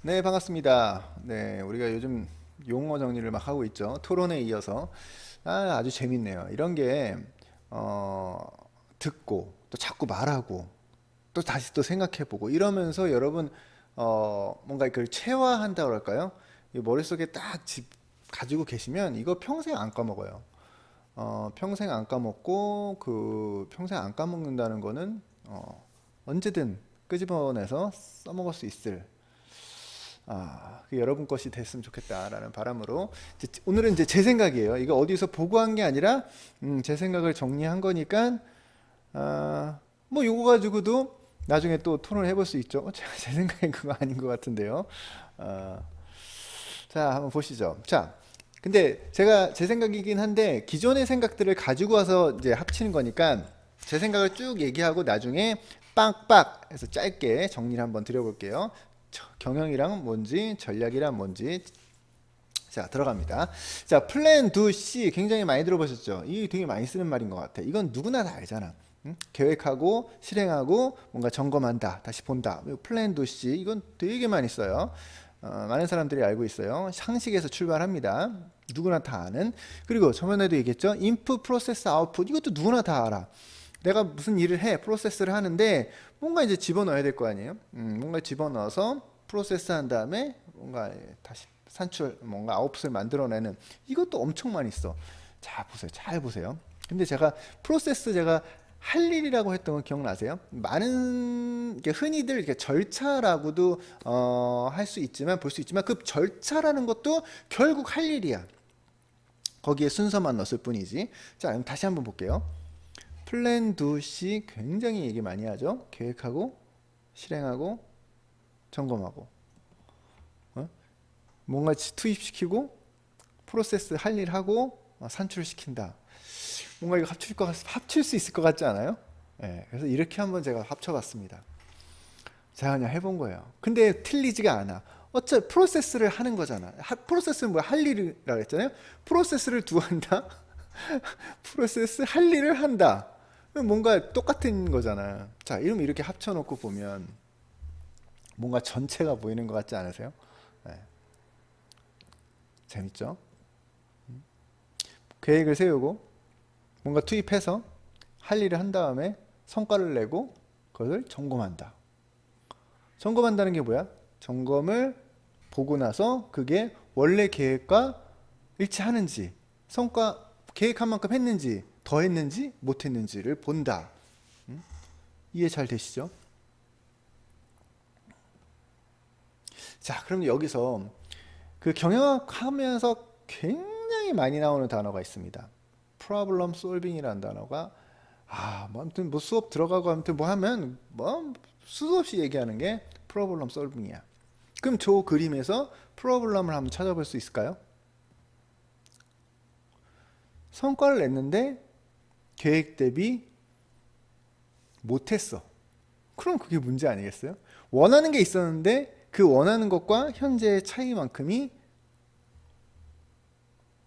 네, 반갑습니다. 네, 우리가 요즘 용어 정리를 막 하고 있죠. 토론에 이어서. 아주 재밌네요. 이런 게, 어, 듣고, 또 자꾸 말하고, 또 다시 또 생각해보고, 이러면서 여러분, 뭔가 그걸 체화한다 그럴까요? 이 머릿속에 딱 가지고 계시면 이거 평생 안 까먹어요. 평생 안 까먹고, 평생 안 까먹는다는 거는, 언제든 끄집어내서 써먹을 수 있을 여러분 것이 됐으면 좋겠다라는 바람으로 오늘은 이제 제 생각이에요. 이거 어디서 보고한 게 아니라 제 생각을 정리한 거니까 뭐 요거 가지고도 나중에 또 토론을 해볼 수 있죠. 제 생각엔 그거 아닌 것 같은데요. 아, 자, 한번 보시죠. 자, 근데 제가 제 생각이긴 한데 기존의 생각들을 가지고 와서 이제 합치는 거니까 제 생각을 쭉 얘기하고 나중에 빵빡 해서 짧게 정리를 한번 드려볼게요. 경영이란 뭔지, 전략이란 뭔지. 자, 들어갑니다. 자, 플랜 두 C 굉장히 많이 들어보셨죠? 이 되게 많이 쓰는 말인 것 같아. 이건 누구나 다 알잖아. 응? 계획하고 실행하고 뭔가 점검한다, 다시 본다. 플랜 두 C 이건 되게 많이 써요. 많은 사람들이 알고 있어요. 상식에서 출발합니다. 누구나 다 아는. 그리고 저번에도 얘기했죠. 인풋, 프로세스, 아웃풋 이것도 누구나 다 알아. 내가 무슨 일을 해, 프로세스를 하는데 뭔가 이제 집어넣어야 될 거 아니에요. 뭔가 집어넣어서 프로세스 한 다음에 뭔가 다시 산출, 뭔가 아웃풋을 만들어내는 이것도 엄청 많이 써. 자, 보세요. 잘 보세요. 근데 제가 할 일이라고 했던 거 기억나세요? 많은 흔히들 이렇게 절차라고도 할 수 있지만 볼 수 있지만 그 절차라는 것도 결국 할 일이야. 거기에 순서만 넣었을 뿐이지. 자, 그럼 다시 한번 볼게요. 플랜 두 C 굉장히 얘기 많이 하죠. 계획하고 실행하고 점검하고 뭔가 투입시키고 프로세스 할 일 하고 산출시킨다. 뭔가 이거 합칠 수 있을 것 같지 않아요? 네, 그래서 이렇게 한번 제가 합쳐봤습니다. 자, 그냥 해본 거예요. 근데 틀리지가 않아. 프로세스를 하는 거잖아. 프로세스는 뭐야? 할 일이라고 했잖아요. 프로세스를 두한다. 프로세스 할 일을 한다. 뭔가 똑같은 거잖아. 자, 이러면 이렇게 합쳐놓고 보면 뭔가 전체가 보이는 것 같지 않으세요? 네, 재밌죠? 계획을 세우고 뭔가 투입해서 할 일을 한 다음에 성과를 내고 그것을 점검한다. 점검한다는 게 뭐야? 점검을 보고 나서 그게 원래 계획과 일치하는지, 성과 계획한 만큼 했는지, 더 했는지, 못 했는지를 본다. 이해 잘 되시죠? 자, 그럼 여기서 그 경영학 하면서 굉장히 많이 나오는 단어가 있습니다. problem solving이라는 단어가 뭐 아무튼 뭐 수업 들어가고 아무튼 뭐 하면 뭐 수도 없이 얘기하는 게 problem solving이야. 그럼 저 그림에서 프로블럼을 한번 찾아볼 수 있을까요? 성과를 냈는데 계획 대비 못했어. 그럼 그게 문제 아니겠어요? 원하는 게 있었는데 그 원하는 것과 현재의 차이만큼이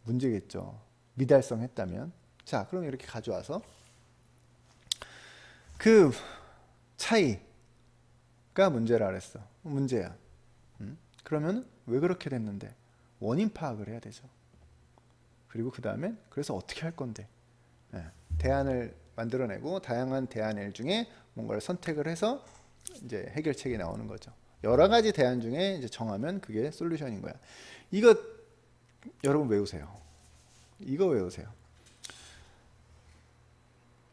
문제겠죠. 미달성했다면. 자, 그럼 이렇게 가져와서 그 차이가 문제라 그랬어. 문제야. 그러면 왜 그렇게 됐는데? 원인 파악을 해야 되죠. 그리고 그 다음에 그래서 어떻게 할 건데? 예, 대안을 만들어내고 다양한 대안일 중에 뭔가를 선택을 해서 이제 해결책이 나오는 거죠. 여러 가지 대안 중에 이제 정하면 그게 솔루션인 거야. 이거 여러분 외우세요. 이거 외우세요.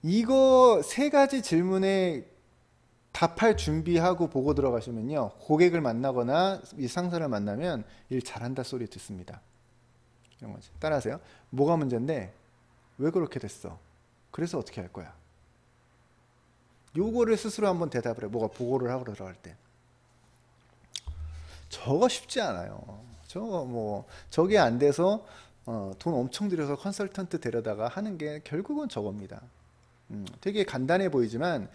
이거 세 가지 질문에 답할 준비하고 보고 들어가시면요. 고객을 만나거나 이 상사를 만나면 일 잘한다 소리 듣습니다. 이런 거지. 따라하세요. 뭐가 문제인데 왜 그렇게 됐어? 그래서 어떻게 할 거야? 요거를 스스로 한번 대답을 해. 뭐가 보고를 하고 들어갈 때. 저거 쉽지 않아요. 저게 안 돼서 돈 엄청 들여서 컨설턴트 데려다가 하는 게 결국은 저겁니다. 되게 간단해 보이지만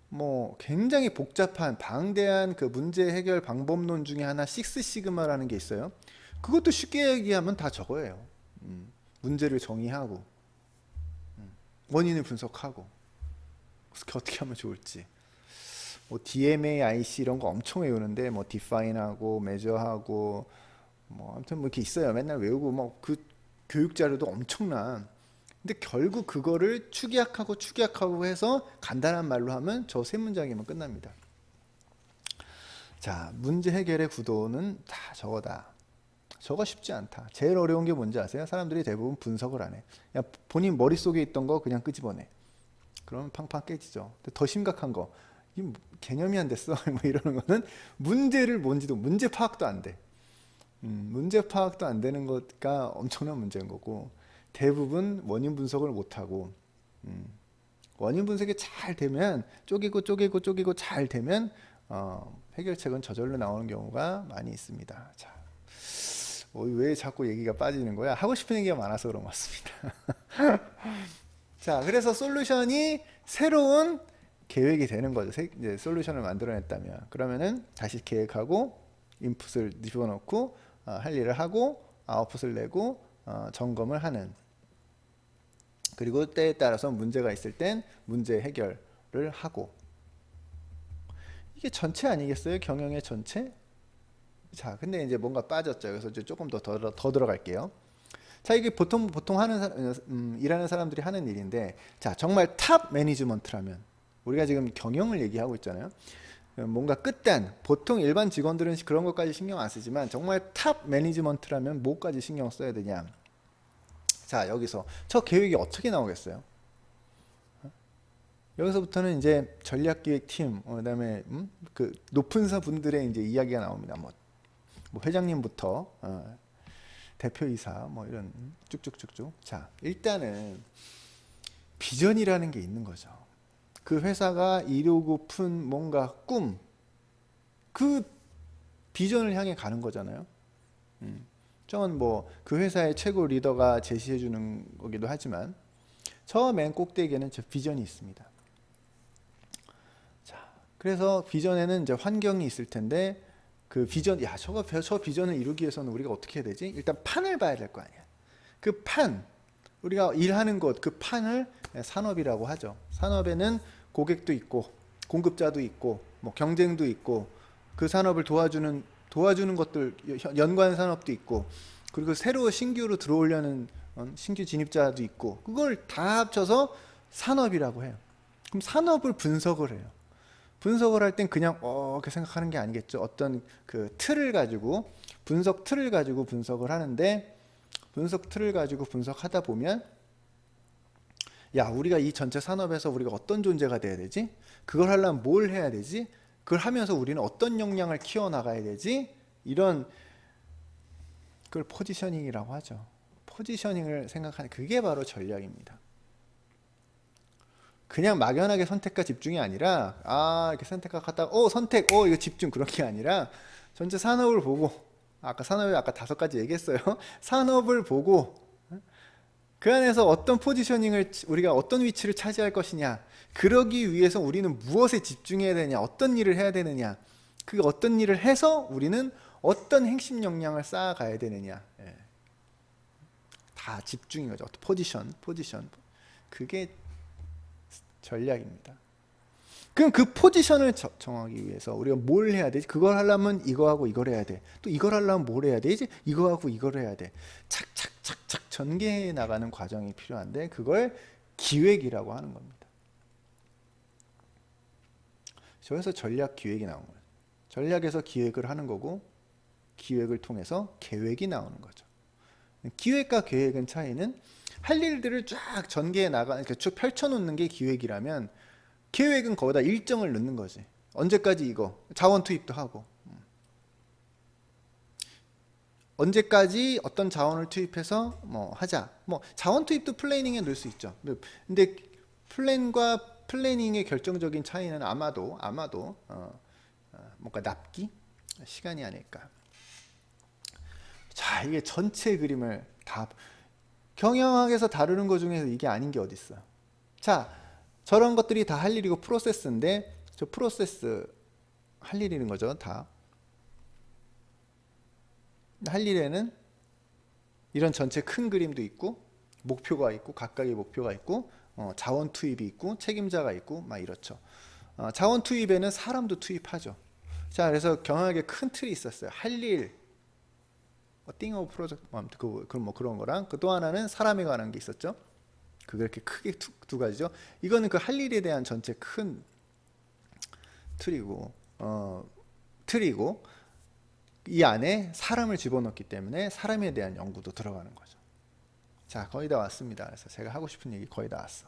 뭐 굉장히 복잡한 방대한 그 문제 해결 방법론 중에 하나 식스 시그마라는 게 있어요. 그것도 쉽게 얘기하면 다 저거예요. 문제를 정의하고 원인을 분석하고 어떻게 하면 좋을지 뭐 DMA, IC 이런 거 엄청 외우는데 뭐 디파인하고 메저하고 뭐 아무튼 뭐 이렇게 있어요. 맨날 외우고 뭐 그 교육 자료도 엄청난. 근데 결국 그거를 축약하고 해서 간단한 말로 하면 저 세 문장이면 끝납니다. 자, 문제 해결의 구도는 다 저거다. 저거 쉽지 않다. 제일 어려운 게 뭔지 아세요? 사람들이 대부분 분석을 안 해. 그냥 본인 머릿속에 있던 거 그냥 끄집어내. 그러면 팡팡 깨지죠. 근데 더 심각한 거, 이 개념이 안 됐어. 뭐 이러는 거는 문제를 뭔지도, 문제 파악도 안 돼. 문제 파악도 안 되는 것가 엄청난 문제인 거고, 대부분 원인 분석을 못 하고, 원인 분석이 잘 되면 쪼개고 잘 되면 해결책은 저절로 나오는 경우가 많이 있습니다. 자, 왜 자꾸 얘기가 빠지는 거야? 하고 싶은 얘기가 많아서 그런 것 같습니다. 자, 그래서 솔루션이 새로운 계획이 되는 거죠. 이제 솔루션을 만들어냈다면 그러면은 다시 계획하고 인풋을 집어넣고 할 일을 하고 아웃풋을 내고 점검을 하는, 그리고 때에 따라서 문제가 있을 땐 문제 해결을 하고. 이게 전체 아니겠어요? 경영의 전체? 자, 근데 이제 뭔가 빠졌죠. 그래서 이제 조금 더 들어갈게요. 자, 이게 보통 일하는 사람들이 하는 일인데, 자, 정말 탑 매니지먼트라면, 우리가 지금 경영을 얘기하고 있잖아요. 뭔가 끝단, 보통 일반 직원들은 그런 것까지 신경 안 쓰지만 정말 탑 매니지먼트라면 뭐까지 신경 써야 되냐. 자, 여기서 저 계획이 어떻게 나오겠어요? 여기서부터는 이제 전략기획팀, 그다음에 그 높은 사분들의 이제 이야기가 나옵니다. 뭐 회장님부터 대표이사 뭐 이런 쭉쭉쭉쭉. 자, 일단은 비전이라는 게 있는 거죠. 그 회사가 이루고픈 뭔가 꿈, 그 비전을 향해 가는 거잖아요. 저건 뭐 그 회사의 최고 리더가 제시해 주는 거기도 하지만 저 맨 꼭대기에는 저 비전이 있습니다. 자, 그래서 비전에는 이제 환경이 있을 텐데, 그 비전, 야, 저 비전을 이루기 위해서는 우리가 어떻게 해야 되지? 일단 판을 봐야 될 거 아니야. 그 판, 우리가 일하는 곳, 그 판을 산업이라고 하죠. 산업에는 고객도 있고, 공급자도 있고, 뭐 경쟁도 있고, 그 산업을 도와주는 것들, 연관 산업도 있고, 그리고 새로 신규로 들어오려는 신규 진입자도 있고, 그걸 다 합쳐서 산업이라고 해요. 그럼 산업을 분석을 해요. 분석을 할 땐 그냥 이렇게 생각하는 게 아니겠죠. 어떤 그 틀을 가지고, 분석 틀을 가지고 분석을 하는데, 분석 틀을 가지고 분석하다 보면, 야, 우리가 이 전체 산업에서 우리가 어떤 존재가 돼야 되지? 그걸 하려면 뭘 해야 되지? 그걸 하면서 우리는 어떤 역량을 키워나가야 되지? 이런, 그걸 포지셔닝이라고 하죠. 포지셔닝을 생각하는, 그게 바로 전략입니다. 그냥 막연하게 선택과 집중이 아니라, 이렇게 선택하다가 선택, 이거 집중, 그런 게 아니라 전체 산업을 보고, 산업에 아까 5가지 얘기했어요. 산업을 보고 그 안에서 어떤 포지셔닝을, 우리가 어떤 위치를 차지할 것이냐, 그러기 위해서 우리는 무엇에 집중해야 되냐, 어떤 일을 해야 되느냐, 그 어떤 일을 해서 우리는 어떤 핵심 역량을 쌓아가야 되느냐. 다 집중인 거죠. 포지션. 그게 전략입니다. 그럼 그 포지션을 정하기 위해서 우리가 뭘 해야 되지? 그걸 하려면 이거하고 이걸 해야 돼. 또 이걸 하려면 뭘 해야 되지? 이거하고 이걸 해야 돼. 착착착착 전개해 나가는 과정이 필요한데, 그걸 기획이라고 하는 겁니다. 저에서 전략 기획이 나온 거예요. 전략에서 기획을 하는 거고, 기획을 통해서 계획이 나오는 거죠. 기획과 계획은 차이는, 할 일들을 쫙 전개해 나가, 이렇게 쭉 펼쳐놓는 게 기획이라면, 계획은 거기다 일정을 넣는 거지. 언제까지 이거, 자원 투입도 하고, 언제까지 어떤 자원을 투입해서 뭐 하자. 뭐 자원 투입도 플래닝에 넣을 수 있죠. 근데 플랜과 플래닝의 결정적인 차이는 아마도 뭔가 납기, 시간이 아닐까. 자, 이게 전체 그림을 다 경영학에서 다루는 것 중에서 이게 아닌 게 어디 있어. 자, 저런 것들이 다 할 일이고 프로세스인데, 저 프로세스 할 일이는 거죠. 다 할 일에는 이런 전체 큰 그림도 있고, 목표가 있고, 각각의 목표가 있고, 자원 투입이 있고, 책임자가 있고, 막 이렇죠. 자원 투입에는 사람도 투입하죠. 자, 그래서 경영학에 큰 틀이 있었어요. 할 일, thing of project, 뭐 그런 거랑 그 또 하나는 사람에 관한 게 있었죠. 그렇게 크게 두 가지죠. 이거는 그 할 일에 대한 전체 큰 틀이고, 이 안에 사람을 집어넣기 때문에 사람에 대한 연구도 들어가는 거죠. 자, 거의 다 왔습니다. 그래서 제가 하고 싶은 얘기 거의 다 왔어.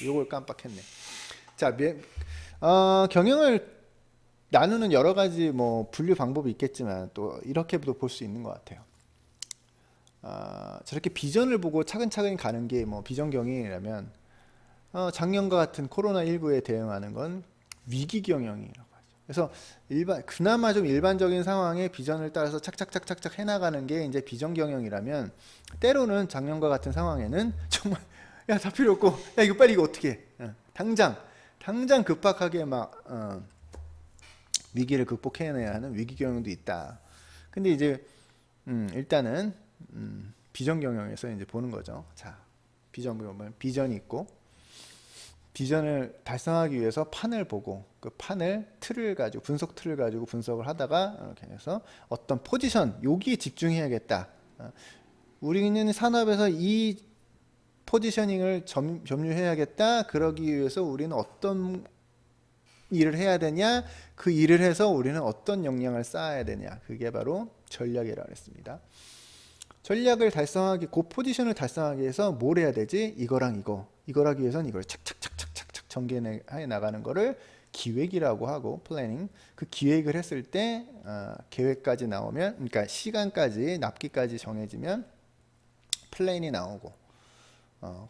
요걸 깜빡했네. 자, 경영을 나누는 여러 가지 뭐 분류 방법이 있겠지만 또 이렇게도 볼 수 있는 것 같아요. 저렇게 비전을 보고 차근차근 가는 게 뭐 비전 경영이라면 작년과 같은 코로나19에 대응하는 건 위기 경영이라고 하죠. 그래서 그나마 좀 일반적인 상황에 비전을 따라서 착착착착착 해나가는 게 이제 비전 경영이라면, 때로는 작년과 같은 상황에는 정말 야, 다 필요 없고 야, 이거 빨리 이거 어떻게 해? 당장 급박하게 막 위기를 극복해내야 하는 위기 경영도 있다. 근데 이제 일단은 비전 경영에서 이제 보는 거죠. 자, 비전 보면 비전이 있고, 비전을 달성하기 위해서 판을 보고 그 틀을 가지고 분석 틀을 가지고 분석을 하다가 이렇게 해서 어떤 포지션, 여기에 집중해야겠다. 우리는 산업에서 이 포지셔닝을 점유해야겠다. 그러기 위해서 우리는 어떤 일을 해야 되냐, 그 일을 해서 우리는 어떤 역량을 쌓아야 되냐, 그게 바로 전략이라고 했습니다. 전략을 달성하기, 그 포지션을 달성하기 위해서 뭘 해야 되지? 이거랑 이걸 하기 위해서는 이걸 착착착착착 전개해 나가는 거를 기획이라고 하고, 플래닝. 그 기획을 했을 때 계획까지 나오면, 그러니까 시간까지, 납기까지 정해지면 플랜이 나오고,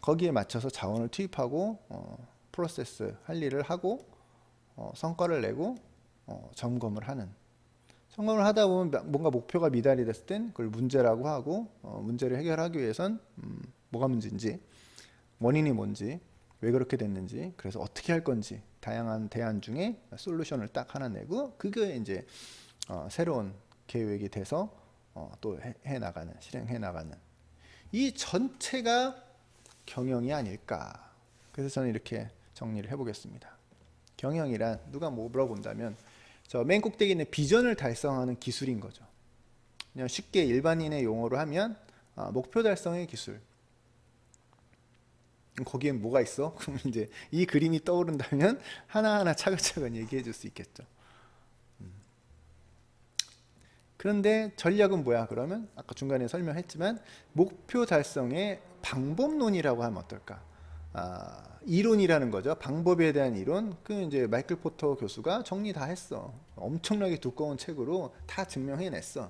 거기에 맞춰서 자원을 투입하고 프로세스 할 일을 하고 성과를 내고 점검을 하다 보면 뭔가 목표가 미달이 됐을 땐 그걸 문제라고 하고, 문제를 해결하기 위해선 뭐가 문제인지, 원인이 뭔지, 왜 그렇게 됐는지, 그래서 어떻게 할 건지 다양한 대안 중에 솔루션을 딱 하나 내고, 그게 이제 새로운 계획이 돼서 또 실행해 나가는 이 전체가 경영이 아닐까. 그래서 저는 이렇게 정리를 해보겠습니다. 경영이란, 누가 뭐 물어본다면 저 맨 꼭대기에 있는 비전을 달성하는 기술인 거죠. 그냥 쉽게 일반인의 용어로 하면 목표 달성의 기술. 거기엔 뭐가 있어? 그럼 이제 이 그림이 떠오른다면 하나하나 차근차근 얘기해 줄 수 있겠죠. 그런데 전략은 뭐야? 그러면 아까 중간에 설명했지만 목표 달성의 방법론이라고 하면 어떨까? 이론이라는 거죠. 방법에 대한 이론. 그 이제 마이클 포터 교수가 정리 다 했어. 엄청나게 두꺼운 책으로 다 증명해냈어.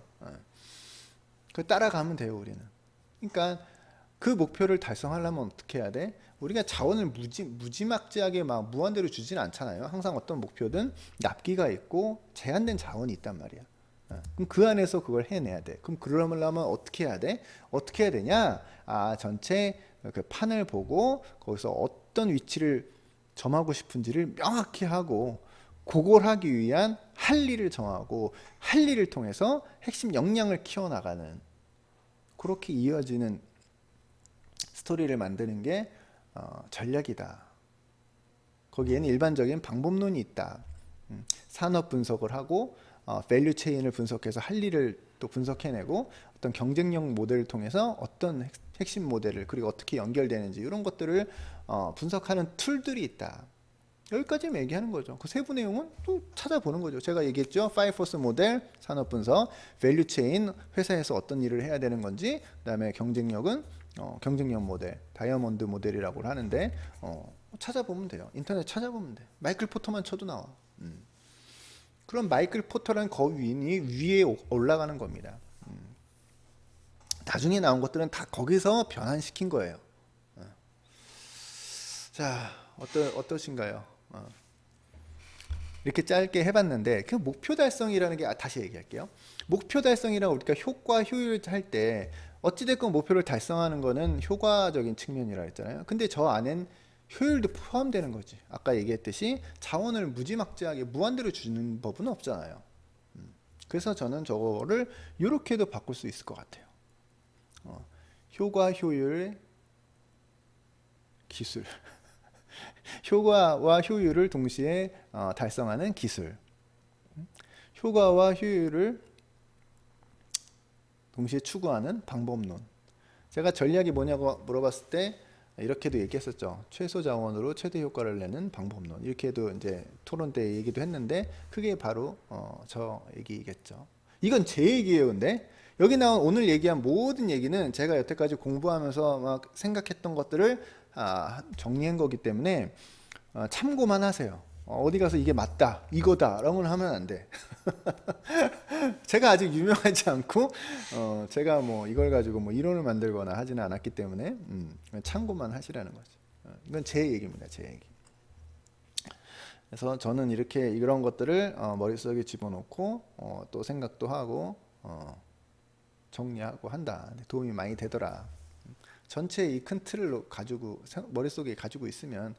그 따라가면 돼요, 우리는. 그러니까 그 목표를 달성하려면 어떻게 해야 돼? 우리가 자원을 무지막지하게 막 무한대로 주지는 않잖아요. 항상 어떤 목표든 납기가 있고 제한된 자원이 있단 말이야. 그럼 그 안에서 그걸 해내야 돼. 그럼 그러려면 어떻게 해야 돼? 어떻게 해야 되냐? 전체 그 판을 보고 거기서 어떤 위치를 점하고 싶은지를 명확히 하고, 그걸 하기 위한 할 일을 정하고, 할 일을 통해서 핵심 역량을 키워나가는, 그렇게 이어지는 스토리를 만드는 게 전략이다. 거기에는 일반적인 방법론이 있다. 산업 분석을 하고 밸류 체인을 분석해서 할 일을 또 분석해내고, 어떤 경쟁력 모델을 통해서 어떤 핵심 모델을, 그리고 어떻게 연결되는지, 이런 것들을 분석하는 툴들이 있다. 여기까지만 얘기하는 거죠. 그 세부 내용은 또 찾아보는 거죠. 제가 얘기했죠. 5포스 모델, 산업 분석, 밸류 체인, 회사에서 어떤 일을 해야 되는 건지, 그다음에 경쟁력은 경쟁력 모델, 다이아몬드 모델이라고 하는데 찾아보면 돼요. 인터넷 찾아보면 돼. 마이클 포터만 쳐도 나와. 그럼 마이클 포터라는 거인이 위에 올라가는 겁니다. 나중에 나온 것들은 다 거기서 변환시킨 거예요. 자, 어떠신가요? 이렇게 짧게 해봤는데, 그 목표 달성이라는 게, 다시 얘기할게요. 목표 달성이랑 우리가 효과, 효율 할 때 어찌됐건 목표를 달성하는 거는 효과적인 측면이라 했잖아요. 근데 저 안엔 효율도 포함되는 거지. 아까 얘기했듯이 자원을 무지막지하게 무한대로 주는 법은 없잖아요. 그래서 저는 저거를 이렇게도 바꿀 수 있을 것 같아요. 효과, 효율, 기술. 효과와 효율을 동시에 달성하는 기술. 효과와 효율을 동시에 추구하는 방법론. 제가 전략이 뭐냐고 물어봤을 때 이렇게도 얘기했었죠. 최소 자원으로 최대 효과를 내는 방법론. 이렇게도 이제 토론 때 얘기도 했는데 그게 바로 저 얘기겠죠. 이건 제 얘기예요. 근데 여기 나온 오늘 얘기한 모든 얘기는 제가 여태까지 공부하면서 막 생각했던 것들을 정리한 거기 때문에 참고만 하세요. 어디 가서 이게 맞다, 이거다 라고는 하면 안 돼. 제가 아직 유명하지 않고 제가 뭐 이걸 가지고 뭐 이론을 만들거나 하지는 않았기 때문에 참고만 하시라는 거죠. 이건 제 얘기입니다. 제 얘기. 그래서 저는 이렇게 이런 것들을 머릿속에 집어넣고 또 생각도 하고 정리하고 한다. 도움이 많이 되더라. 전체 이 큰 틀을 가지고 머릿속에 가지고 있으면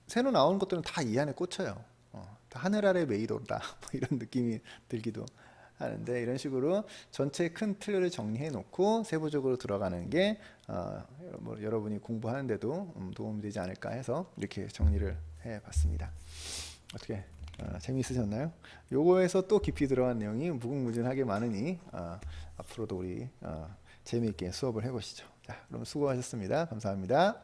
새로 나오는 것들은 다 이 안에 꽂혀요. 다 하늘 아래 메이도다 뭐 이런 느낌이 들기도 하는데 이런 식으로 전체 큰 틀을 정리해 놓고 세부적으로 들어가는 게 뭐 여러분이 공부하는데도 도움이 되지 않을까 해서 이렇게 정리를 해봤습니다. 어떻게 재미있으셨나요? 요거에서 또 깊이 들어간 내용이 무궁무진하게 많으니 앞으로도 우리 재미있게 수업을 해보시죠. 자, 그럼 수고하셨습니다. 감사합니다.